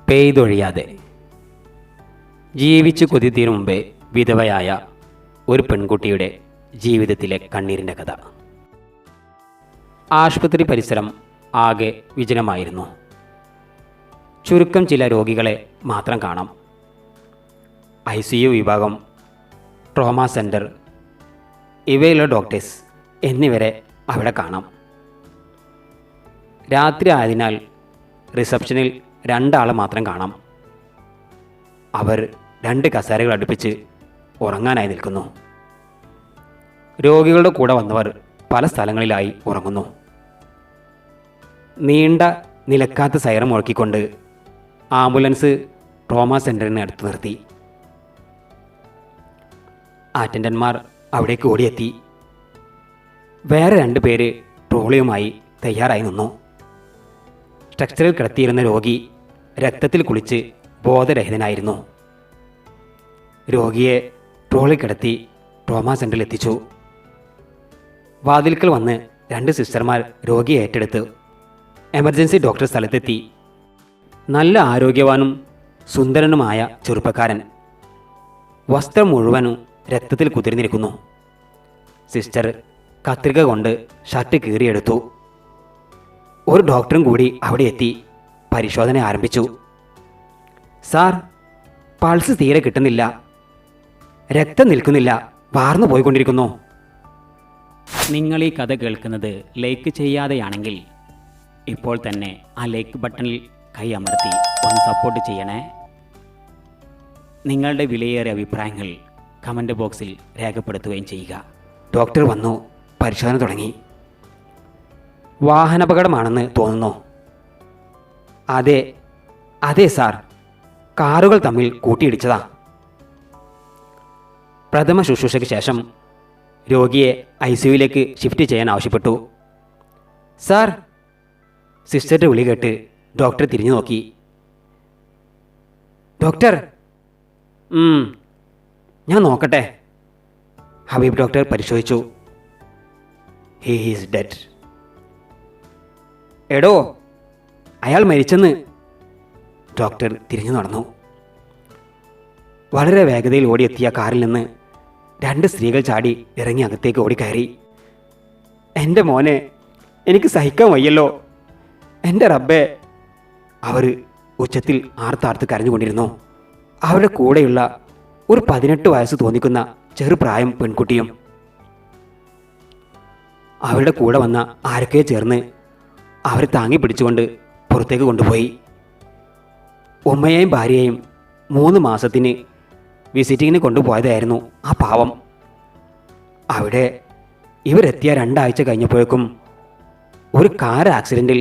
പെയ്തൊഴിയാതെ. ജീവിച്ചു കൊതിത്തീരും മുമ്പേ വിധവയായ ഒരു പെൺകുട്ടിയുടെ ജീവിതത്തിലെ കണ്ണീരിൻ്റെ കഥ. ആശുപത്രി പരിസരം ആകെ വിജനമായിരുന്നു. ചുരുക്കം ചില രോഗികളെ മാത്രം കാണാം. ICU വിഭാഗം, ട്രോമ സെൻറ്റർ, ഇവയിലുള്ള ഡോക്ടേഴ്സ് എന്നിവരെ അവിടെ കാണാം. രാത്രി ആയതിനാൽ റിസപ്ഷനിൽ 2 ആളെ മാത്രം കാണാം. അവർ 2 കസേരകൾ അടുപ്പിച്ച് ഉറങ്ങാനായി നിൽക്കുന്നു. രോഗികളുടെ കൂടെ വന്നവർ പല സ്ഥലങ്ങളിലായി ഉറങ്ങുന്നു. നീണ്ട നിലക്കാത്ത സൈറൻ മുഴക്കിക്കൊണ്ട് ആംബുലൻസ് ട്രോമ സെൻറ്ററിന് അടുത്ത് നിർത്തി. അറ്റൻഡന്മാർ അവിടേക്ക് ഓടിയെത്തി. വേറെ 2 പേര് ട്രോളിയുമായി തയ്യാറായി നിന്നു. സ്ട്രക്ചറിൽ കിടത്തിയിരുന്ന രോഗി രക്തത്തിൽ കുളിച്ച് ബോധരഹിതനായിരുന്നു. രോഗിയെ ട്രോളിൽ കിടത്തി ട്രോമ സെൻറ്ററിൽ എത്തിച്ചു. വാതിൽക്കൽ വന്ന് 2 സിസ്റ്റർമാർ രോഗിയെ ഏറ്റെടുത്ത് എമർജൻസി ഡോക്ടർ സ്ഥലത്തെത്തി. നല്ല ആരോഗ്യവാനും സുന്ദരനുമായ ചെറുപ്പക്കാരൻ. വസ്ത്രം മുഴുവനും രക്തത്തിൽ കുതിർന്നിരിക്കുന്നു. സിസ്റ്റർ കത്രിക കൊണ്ട് ഷർട്ട് കീറിയെടുത്തു. ഒരു ഡോക്ടറും കൂടി അവിടെ എത്തി പരിശോധന ആരംഭിച്ചു. സാർ, പൾസ് തീരെ കിട്ടുന്നില്ല, രക്തം നിൽക്കുന്നില്ല, വാർന്നു പോയിക്കൊണ്ടിരിക്കുന്നു. നിങ്ങൾ ഈ കഥ കേൾക്കുന്നത് ലൈക്ക് ചെയ്യാതെയാണെങ്കിൽ ഇപ്പോൾ തന്നെ ആ ലൈക്ക് ബട്ടണിൽ കൈ അമർത്തി ഒന്ന് സപ്പോർട്ട് ചെയ്യണേ. നിങ്ങളുടെ വിലയേറിയ അഭിപ്രായങ്ങൾ കമൻറ്റ് ബോക്സിൽ രേഖപ്പെടുത്തുകയും ചെയ്യുക. ഡോക്ടർ വന്നു പരിശോധന തുടങ്ങി. വാഹനാപകടമാണെന്ന് തോന്നുന്നു. അതെ അതെ സാർ, കാറുകൾ തമ്മിൽ കൂട്ടിയിടിച്ചതാ. പ്രഥമ ശുശ്രൂഷയ്ക്ക് ശേഷം രോഗിയെ ICUവിലേക്ക് ഷിഫ്റ്റ് ചെയ്യാൻ ആവശ്യപ്പെട്ടു. സാർ, സിസ്റ്ററുടെ വിളി കേട്ട് ഡോക്ടർ തിരിഞ്ഞു നോക്കി. ഡോക്ടർ, ഞാൻ നോക്കട്ടെ. ഹബീബ് ഡോക്ടർ പരിശോധിച്ചു. He is dead. എടോ, അയാൾ മരിച്ചെന്ന്. ഡോക്ടർ തിരിഞ്ഞു നടന്നു. വളരെ വേഗതയിൽ ഓടിയെത്തിയ കാറിൽ നിന്ന് 2 സ്ത്രീകൾ ചാടി ഇറങ്ങി അകത്തേക്ക് ഓടിക്കയറി. എൻ്റെ മോനെ, എനിക്ക് സഹിക്കാൻ വയ്യല്ലോ, എൻ്റെ റബ്ബേ. അവർ ഉച്ചത്തിൽ ആർത്താർത്ത് കരഞ്ഞുകൊണ്ടിരുന്നു. അവരുടെ കൂടെയുള്ള ഒരു 18 വയസ്സ് തോന്നിക്കുന്ന ചെറുപ്രായം പെൺകുട്ടിയും. അവരുടെ കൂടെ വന്ന ആരൊക്കെ ചേർന്ന് അവരെ താങ്ങി പിടിച്ചുകൊണ്ട് പുറത്തേക്ക് കൊണ്ടുപോയി. ഉമ്മയെയും ഭാര്യയെയും 3 മാസത്തിന് വിസിറ്റിങ്ങിന് കൊണ്ടുപോയതായിരുന്നു ആ പാവം. അവിടെ ഇവരെത്തിയ 2 ആഴ്ച കഴിഞ്ഞപ്പോഴേക്കും ഒരു കാർ ആക്സിഡൻറ്റിൽ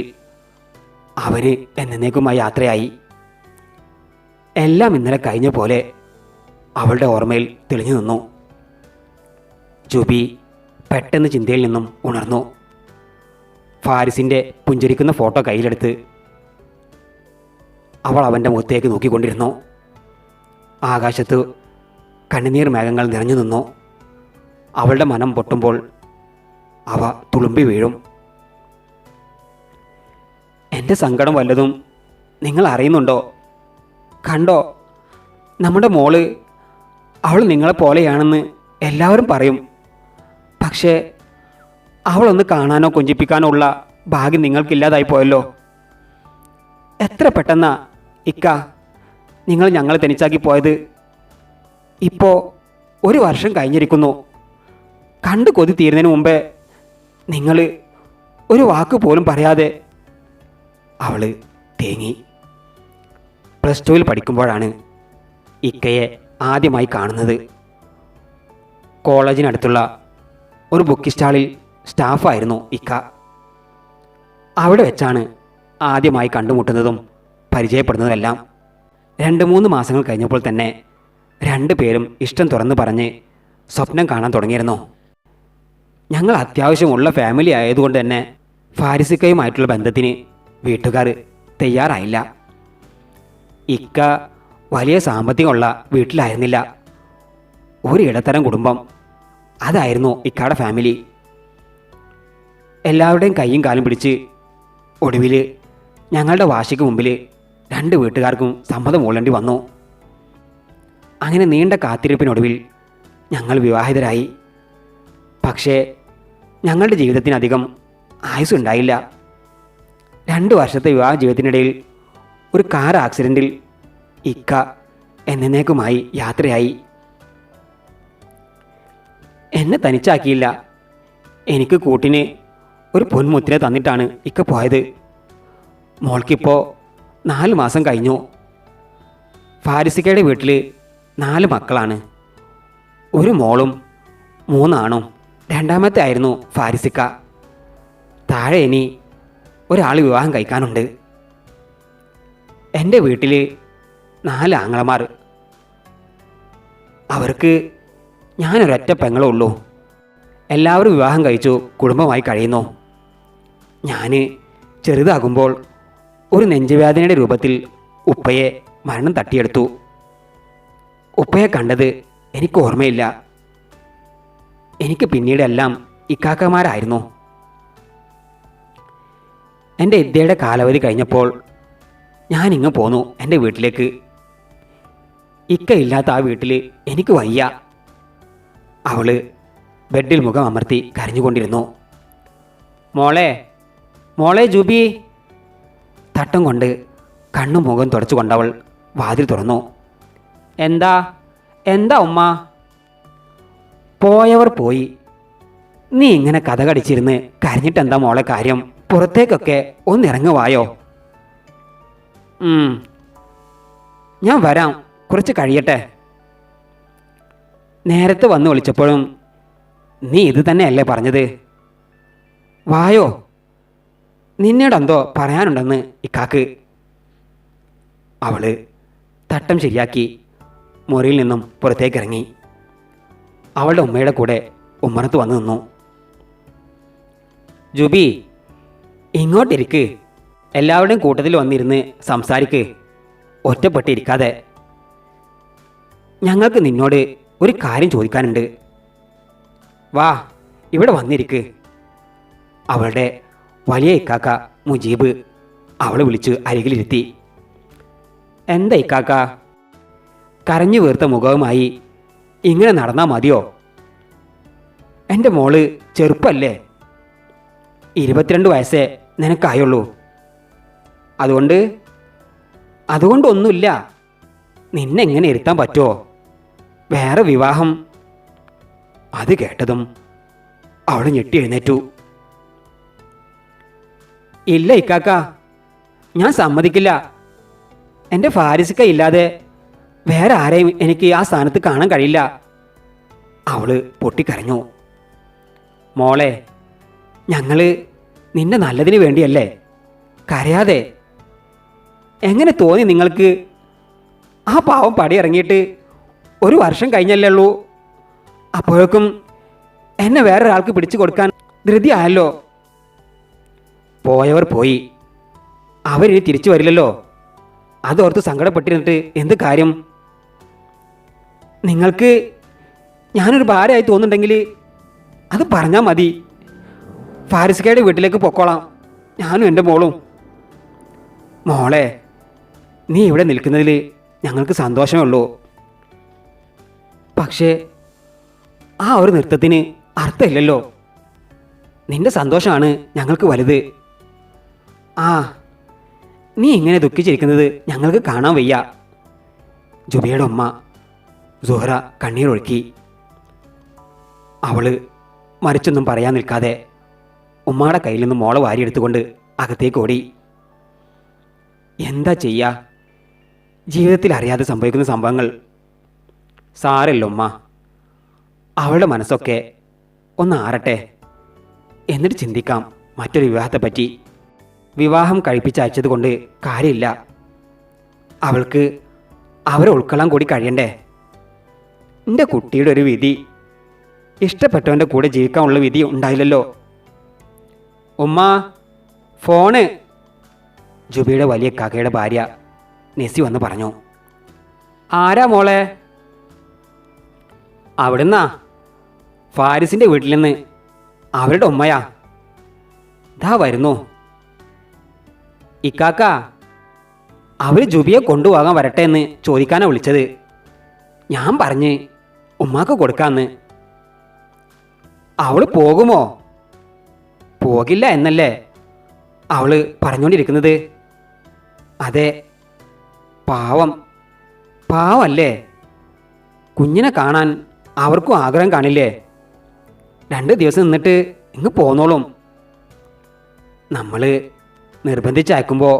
അവന് എന്നേക്കുമായി യാത്രയായി. എല്ലാം ഇന്നലെ കഴിഞ്ഞ പോലെ അവളുടെ ഓർമ്മയിൽ തെളിഞ്ഞു നിന്നു. ജൂബി പെട്ടെന്ന് ചിന്തയിൽ നിന്നും ഉണർന്നു. ഫാരിസിൻ്റെ പുഞ്ചിരിക്കുന്ന ഫോട്ടോ കയ്യിലെടുത്ത് അവൾ അവൻ്റെ മുഖത്തേക്ക് നോക്കിക്കൊണ്ടിരുന്നു. ആകാശത്ത് കണ്ണുനീർ മേഘങ്ങൾ നിറഞ്ഞു നിന്നു. അവളുടെ മനം പൊട്ടുമ്പോൾ അവ തുളുമ്പി വീഴും. എൻ്റെ സങ്കടം വല്ലതും നിങ്ങൾ അറിയുന്നുണ്ടോ? കണ്ടോ, നമ്മുടെ മോള്, അവൾ നിങ്ങളെപ്പോലെയാണെന്ന് എല്ലാവരും പറയും. പക്ഷേ അവളൊന്ന് കാണാനോ കൊഞ്ചിപ്പിക്കാനോ ഉള്ള ഭാഗ്യം നിങ്ങൾക്കില്ലാതായി പോയല്ലോ. എത്ര പെട്ടെന്നാ ഇക്ക നിങ്ങൾ ഞങ്ങളെ തനിച്ചാക്കി പോയത്. ഇപ്പോൾ 1 വർഷം കഴിഞ്ഞിരിക്കുന്നു. കണ്ടു കൊതി തീരുന്നതിന് മുമ്പേ നിങ്ങൾ ഒരു വാക്ക് പോലും പറയാതെ. അവൾ തേങ്ങി. +2 പഠിക്കുമ്പോഴാണ് ഇക്കയെ ആദ്യമായി കാണുന്നത്. കോളേജിനടുത്തുള്ള ഒരു ബുക്ക് സ്റ്റാളിൽ സ്റ്റാഫായിരുന്നു ഇക്ക. അവിടെ വെച്ചാണ് ആദ്യമായി കണ്ടുമുട്ടുന്നതും പരിചയപ്പെടുന്നതെല്ലാം. 2-3 മാസങ്ങൾ കഴിഞ്ഞപ്പോൾ തന്നെ 2 പേരും ഇഷ്ടം തുറന്നു പറഞ്ഞ് സ്വപ്നം കാണാൻ തുടങ്ങിയിരുന്നു. ഞങ്ങൾ അത്യാവശ്യമുള്ള ഫാമിലി ആയതുകൊണ്ട് തന്നെ ഫാരിസിക്കയുമായിട്ടുള്ള ബന്ധത്തിന് വീട്ടുകാർ തയ്യാറായില്ല. ഇക്ക വലിയ സാമ്പത്തികമുള്ള വീട്ടിലായിരുന്നില്ല. ഒരു ഇടത്തരം കുടുംബം, അതായിരുന്നു ഇക്കയുടെ ഫാമിലി. എല്ലാവരുടെയും കൈയും കാലും പിടിച്ച് ഒടുവിൽ ഞങ്ങളുടെ വാശിക്ക് മുമ്പിൽ രണ്ട് വീട്ടുകാർക്കും സമ്മതം മൂളേണ്ടി വന്നു. അങ്ങനെ നീണ്ട കാത്തിരിപ്പിനൊടുവിൽ ഞങ്ങൾ വിവാഹിതരായി. പക്ഷേ ഞങ്ങളുടെ ജീവിതത്തിനധികം ആയുസ്സുണ്ടായില്ല. 2 വർഷത്തെ വിവാഹ ജീവിതത്തിനിടയിൽ ഒരു കാർ ആക്സിഡൻറ്റിൽ ഇക്ക എന്നേക്കുമായി യാത്രയായി. എന്നെ തനിച്ചാക്കിയില്ല. എനിക്ക് കൂട്ടിന് ഒരു പൊന്മുത്തിനെ തന്നിട്ടാണ് ഇക്ക പോയത്. മോൾക്കിപ്പോൾ 4 മാസം കഴിഞ്ഞു. ഫാരിസിക്കയുടെ വീട്ടിൽ 4 മക്കളാണ്. ഒരു മോളും 3 ആണും. രണ്ടാമത്തെ ആയിരുന്നു ഫാരിസിക്ക. താഴെ ഇനി ഒരാൾ വിവാഹം കഴിക്കാനുണ്ട്. എൻ്റെ വീട്ടിൽ 4 ആങ്ങളമാർ. അവർക്ക് ഞാനൊരൊറ്റ പെങ്ങളേ ഉള്ളൂ. എല്ലാവരും വിവാഹം കഴിച്ചു കുടുംബമായി കഴിയുന്നു. ഞാൻ ചെറുതാകുമ്പോൾ ഒരു നെഞ്ചുവേദനയുടെ രൂപത്തിൽ ഉപ്പയെ മരണം തട്ടിയെടുത്തു. ഉപ്പയെ കണ്ടത് എനിക്ക് ഓർമ്മയില്ല. എനിക്ക് പിന്നീടെല്ലാം ഇക്കാക്കമാരായിരുന്നു. എൻ്റെ ഇദ്ദയുടെ കാലാവധി കഴിഞ്ഞപ്പോൾ ഞാനിങ്ങ് പോന്നു എൻ്റെ വീട്ടിലേക്ക്. ഇക്ക ഇല്ലാത്ത ആ വീട്ടിൽ എനിക്ക് വയ്യ. അവള് ബെഡിൽ മുഖം അമർത്തി കരഞ്ഞുകൊണ്ടിരുന്നു. മോളെ മോളെ ജൂബി. തട്ടം കൊണ്ട് കണ്ണും മുഖം തുടച്ചുകൊണ്ടവൾ വാതിൽ തുറന്നു. എന്താ എന്താ ഉമ്മ? പോയവർ പോയി. നീ ഇങ്ങനെ കഥ കടിച്ചിരുന്ന് കരഞ്ഞിട്ടെന്താ മോളെ കാര്യം? പുറത്തേക്കൊക്കെ ഒന്നിറങ്ങുവായോ? ഞാൻ വരാം, കുറച്ച് കഴിയട്ടെ. നേരത്തെ വന്ന് വിളിച്ചപ്പോഴും നീ ഇത് തന്നെയല്ലേ പറഞ്ഞത്? വായോ, നിന്നോടെന്തോ പറയാനുണ്ടെന്ന് ഇക്കാക്ക്. അവള് തട്ടം ശരിയാക്കി മുറിയിൽ നിന്നും പുറത്തേക്കിറങ്ങി. അവളുടെ ഉമ്മയുടെ കൂടെ ഉമ്മറത്ത് വന്നു നിന്നു. ജുബി, ഇങ്ങോട്ടിരിക്ക്. എല്ലാവരുടെയും കൂട്ടത്തിൽ വന്നിരുന്ന് സംസാരിക്ക്, ഒറ്റപ്പെട്ടിരിക്കാതെ. ഞങ്ങൾക്ക് നിന്നോട് ഒരു കാര്യം ചോദിക്കാനുണ്ട്. വാ, ഇവിടെ വന്നിരിക്ക്. അവളുടെ വലിയ ഇക്കാക്ക മുജീബ് അവളെ വിളിച്ച് അരികിലിരുത്തി. എന്താ ഇക്കാക്ക? കരഞ്ഞു വീർത്ത മുഖവുമായി ഇങ്ങനെ നടന്നാൽ മതിയോ? എൻ്റെ മോള് ചെറുപ്പല്ലേ, 22 വയസ്സേ നിനക്കായുള്ളൂ. അതുകൊണ്ടൊന്നുമില്ല. നിന്നെ എങ്ങനെ ഇരുത്താൻ പറ്റുമോ? വേറെ വിവാഹം? അത് കേട്ടതും അവൾ ഞെട്ടി എഴുന്നേറ്റു. ഇല്ല ഇക്കാക്ക, ഞാൻ സമ്മതിക്കില്ല. എൻ്റെ ഫാരിസിക്ക ഇല്ലാതെ വേറെ ആരെയും എനിക്ക് ആ സ്ഥാനത്ത് കാണാൻ കഴിയില്ല. അവള് പൊട്ടിക്കരഞ്ഞു. മോളെ, ഞങ്ങള് നിന്റെ നല്ലതിന് വേണ്ടിയല്ലേ, കരയാതെ. എങ്ങനെ തോന്നി നിങ്ങൾക്ക്? ആ പാവം പടിയിറങ്ങിയിട്ട് 1 വർഷം കഴിഞ്ഞല്ലേ ഉള്ളൂ. അപ്പോഴേക്കും എന്നെ വേറൊരാൾക്ക് പിടിച്ചു കൊടുക്കാൻ ധൃതിയായല്ലോ. പോയവർ പോയി, അവരിനി തിരിച്ചു വരില്ലല്ലോ. അതോർത്ത് സങ്കടപ്പെട്ടിരുന്നിട്ട് എന്ത് കാര്യം? നിങ്ങൾക്ക് ഞാനൊരു ഭാര്യയായി തോന്നുന്നുണ്ടെങ്കിൽ അത് പറഞ്ഞാൽ മതി. ഫാരിസിക്കയുടെ വീട്ടിലേക്ക് പൊക്കോളാം, ഞാനും എൻ്റെ മോളും. മോളെ, നീ ഇവിടെ നിൽക്കുന്നതിൽ ഞങ്ങൾക്ക് സന്തോഷമേ ഉള്ളൂ. പക്ഷേ ആ ഒരു നൃത്തത്തിന് അർത്ഥമില്ലല്ലോ. നിന്റെ സന്തോഷമാണ് ഞങ്ങൾക്ക് വലുത്. ആ, നീ ഇങ്ങനെ ദുഃഖിച്ചിരിക്കുന്നത് ഞങ്ങൾക്ക് കാണാൻ വയ്യ. ജുബിയുടെ ഉമ്മ സുഹറ കണ്ണീരൊഴുക്കി. അവള് മറിച്ചൊന്നും പറയാൻ നിൽക്കാതെ ഉമ്മയുടെ കയ്യിൽ നിന്ന് മോളെ വാരിയെടുത്തുകൊണ്ട് അകത്തേക്ക് ഓടി. എന്താ ചെയ്യുക? ജീവിതത്തിൽ അറിയാതെ സംഭവിക്കുന്ന സംഭവങ്ങൾ. സാരല്ല ഉമ്മ, അവളുടെ മനസ്സൊക്കെ ഒന്ന് ആറട്ടെ, എന്നിട്ട് ചിന്തിക്കാം മറ്റൊരു വിവാഹത്തെപ്പറ്റി. വിവാഹം കഴിപ്പിച്ചയച്ചത് കൊണ്ട് കാര്യമില്ല. അവൾക്ക് അവരെ ഉൾക്കൊള്ളാൻ കൂടി കഴിയണ്ടേ? എൻ്റെ കുട്ടിയുടെ ഒരു വിധി ഇഷ്ടപ്പെട്ടവൻ്റെ കൂടെ ജീവിക്കാനുള്ള വിധി ഉണ്ടായില്ലല്ലോ. ഉമ്മ, ഫോണ്. ജുബിയുടെ വലിയ കാക്കയുടെ ഭാര്യ നെസി വന്ന് പറഞ്ഞു. ആരാ മോളെ? അവിടുന്നാ, ഫാരിസിൻ്റെ വീട്ടിൽ നിന്ന്. അവരുടെ ഉമ്മയാ. ദാ വരുന്നു. ഇക്കാക്ക, അവർ ജുബിയെ കൊണ്ടുപോകാൻ വരട്ടെ എന്ന് ചോദിക്കാനാണ് വിളിച്ചത്. ഞാൻ പറഞ്ഞ് ഉമ്മാക്ക് കൊടുക്കാന്ന്. അവൾ പോകുമോ? പോകില്ല എന്നല്ലേ അവള് പറഞ്ഞുകൊണ്ടിരിക്കുന്നത്? അതെ, പാവല്ലേ. കുഞ്ഞിനെ കാണാൻ അവർക്കും ആഗ്രഹം കാണില്ലേ? 2 ദിവസം നിന്നിട്ട് ഇങ്ങ് പോന്നോളും. നമ്മൾ നിർബന്ധിച്ചയക്കുമ്പോൾ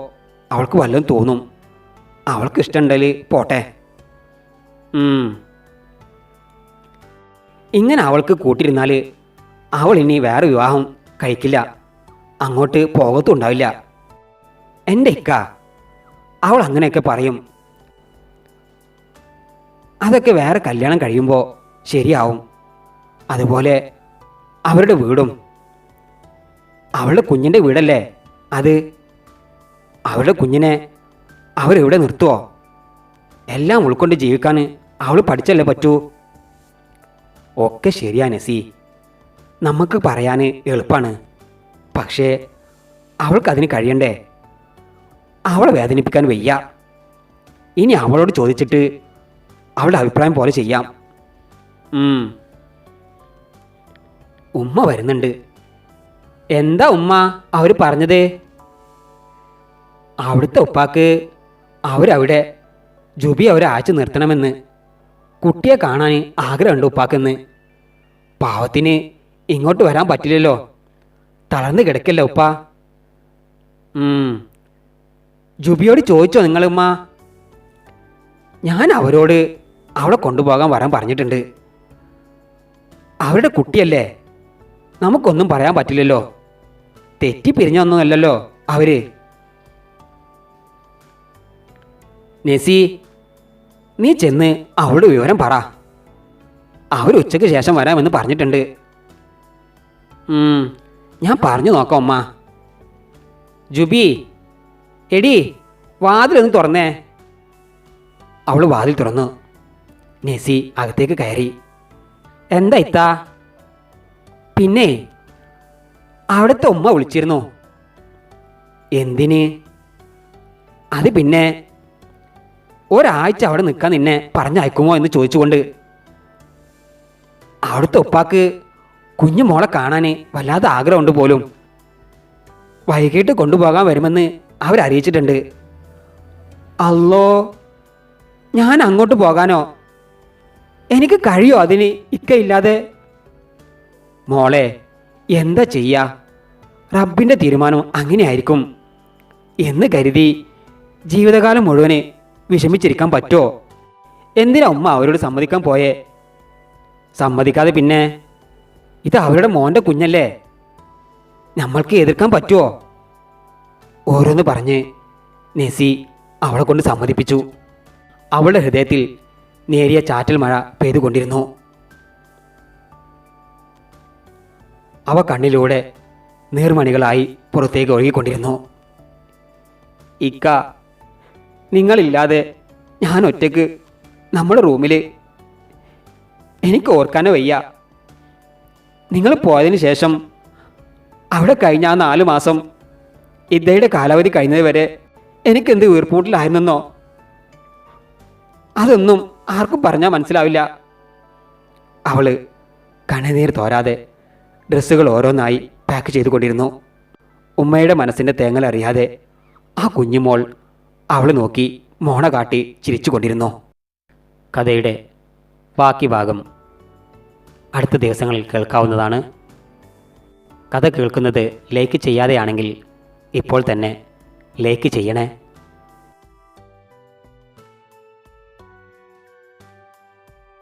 അവൾക്ക് വല്ലതും തോന്നും. അവൾക്ക് ഇഷ്ടമുണ്ടെങ്കിൽ പോട്ടെ. ഇങ്ങനെ അവൾക്ക് കൂട്ടിരുന്നാൽ അവൾ ഇനി വേറെ വിവാഹം കഴിക്കില്ല, അങ്ങോട്ട് പോകത്തുണ്ടാവില്ല. എൻ്റെ ഇക്ക അവൾ അങ്ങനെയൊക്കെ പറയും. അതൊക്കെ വേറെ കല്യാണം കഴിയുമ്പോൾ ശരിയാവും. അതുപോലെ അവരുടെ വീടും. അവളുടെ കുഞ്ഞിൻ്റെ വീടല്ലേ അത്. അവളുടെ കുഞ്ഞിനെ അവരെവിടെ നിർത്തുമോ? എല്ലാം ഉൾക്കൊണ്ട് ജീവിക്കാൻ അവൾ പഠിച്ചല്ലേ പറ്റൂ. ഒക്കെ ശരിയാ നസി, നമുക്ക് പറയാൻ എളുപ്പമാണ്. പക്ഷേ അവൾക്കതിന് കഴിയണ്ടേ? അവളെ വേദനിപ്പിക്കാൻ വയ്യ. ഇനി അവളോട് ചോദിച്ചിട്ട് അവളുടെ അഭിപ്രായം പോലെ ചെയ്യാം. ഉമ്മ വരുന്നുണ്ട്. എന്താ ഉമ്മ അവർ പറഞ്ഞത്? അവിടുത്തെ ഉപ്പാക്ക് അവരവിടെ ജുബി അവരെ അയച്ചു നിർത്തണമെന്ന്. കുട്ടിയെ കാണാൻ ആഗ്രഹമുണ്ട് ഉപ്പാക്കെന്ന്. പാവത്തിന് ഇങ്ങോട്ട് വരാൻ പറ്റില്ലല്ലോ, തളർന്ന് കിടക്കല്ലേ ഉപ്പ. ജുബിയോട് ചോദിച്ചോ നിങ്ങൾ ഉമ്മ? ഞാൻ അവരോട് അവളെ കൊണ്ടുപോകാൻ വരാൻ പറഞ്ഞിട്ടുണ്ട്. അവരുടെ കുട്ടിയല്ലേ, നമുക്കൊന്നും പറയാൻ പറ്റില്ലല്ലോ. തെറ്റിപ്പിരിഞ്ഞൊന്നുമല്ലല്ലോ അവര്. നസി, നീ ചെന്ന് അവളുടെ വിവരം പറ. അവർ ഉച്ചയ്ക്ക് ശേഷം വരാമെന്ന് പറഞ്ഞിട്ടുണ്ട്. ഞാൻ പറഞ്ഞു നോക്കാം ഉമ്മ. ജുബി, എടി വാതിലൊന്ന് തുറന്നേ. അവൾ വാതിൽ തുറന്നു. നസി അകത്തേക്ക് കയറി. എന്താ ഇത്താ? പിന്നെ അവിടുത്തെ ഉമ്മ വിളിച്ചിരുന്നു. എന്തിന്? അത് പിന്നെ ഒരാഴ്ച അവിടെ നിൽക്കാൻ നിന്നെ പറഞ്ഞയക്കുമോ എന്ന് ചോദിച്ചുകൊണ്ട്. അവിടുത്തെ ഉപ്പാക്ക് കുഞ്ഞു മോളെ കാണാൻ വല്ലാതെ ആഗ്രഹമുണ്ട് പോലും. വൈകിട്ട് കൊണ്ടുപോകാൻ വരുമെന്ന് അവരറിയിച്ചിട്ടുണ്ട്. അല്ലോ, ഞാൻ അങ്ങോട്ട് പോകാനോ? എനിക്ക് കഴിയോ അതിന് ഇക്കയില്ലാതെ? മോളെ, എന്താ ചെയ്യാ, റബ്ബിൻ്റെ തീരുമാനം അങ്ങനെയായിരിക്കും എന്ന് കരുതി ജീവിതകാലം മുഴുവന് വിഷമിച്ചിരിക്കാൻ പറ്റുമോ? എന്തിനാ ഉമ്മ അവരോട് സമ്മതിക്കാൻ പോയേ? സമ്മതിക്കാതെ പിന്നെ ഇത് അവരുടെ മോൻ്റെ കുഞ്ഞല്ലേ, നമ്മൾക്ക് എതിർക്കാൻ പറ്റുമോ? ഓരോന്ന് പറഞ്ഞ് നസി അവളെ കൊണ്ട് സമ്മതിപ്പിച്ചു. അവളുടെ ഹൃദയത്തിൽ നേരിയ ചാറ്റൽ മഴ പെയ്തുകൊണ്ടിരുന്നു. അവ കണ്ണിലൂടെ നീർമണികളായി പുറത്തേക്ക് ഒഴുകിക്കൊണ്ടിരുന്നു. ഇക്ക, നിങ്ങളില്ലാതെ ഞാൻ ഒറ്റയ്ക്ക് നമ്മുടെ റൂമിൽ എനിക്ക് ഓർക്കാനോ വയ്യ. നിങ്ങൾ പോയതിന് ശേഷം അവിടെ കഴിഞ്ഞ ആ 4 മാസം ഇദ്ദേഹയുടെ കാലാവധി കഴിഞ്ഞത് വരെ എനിക്കെന്ത് വീർപ്പൂട്ടിലായിരുന്നെന്നോ അതൊന്നും ആർക്കും പറഞ്ഞാൽ മനസ്സിലാവില്ല. അവൾ കണ്ണുനീർ തോരാതെ ഡ്രസ്സുകൾ ഓരോന്നായി പാക്ക് ചെയ്തുകൊണ്ടിരുന്നു. ഉമ്മയുടെ മനസ്സിൻ്റെ തേങ്ങലറിയാതെ ആ കുഞ്ഞുമോൾ അവൾ നോക്കി മോണ കാട്ടി ചിരിച്ചുകൊണ്ടിരുന്നു. കഥയുടെ ബാക്കി ഭാഗം അടുത്ത ദിവസങ്ങളിൽ കേൾക്കാവുന്നതാണ്. കഥ കേൾക്കുന്നത് ലൈക്ക് ചെയ്യാതെയാണെങ്കിൽ ഇപ്പോൾ തന്നെ ലൈക്ക് ചെയ്യണേ.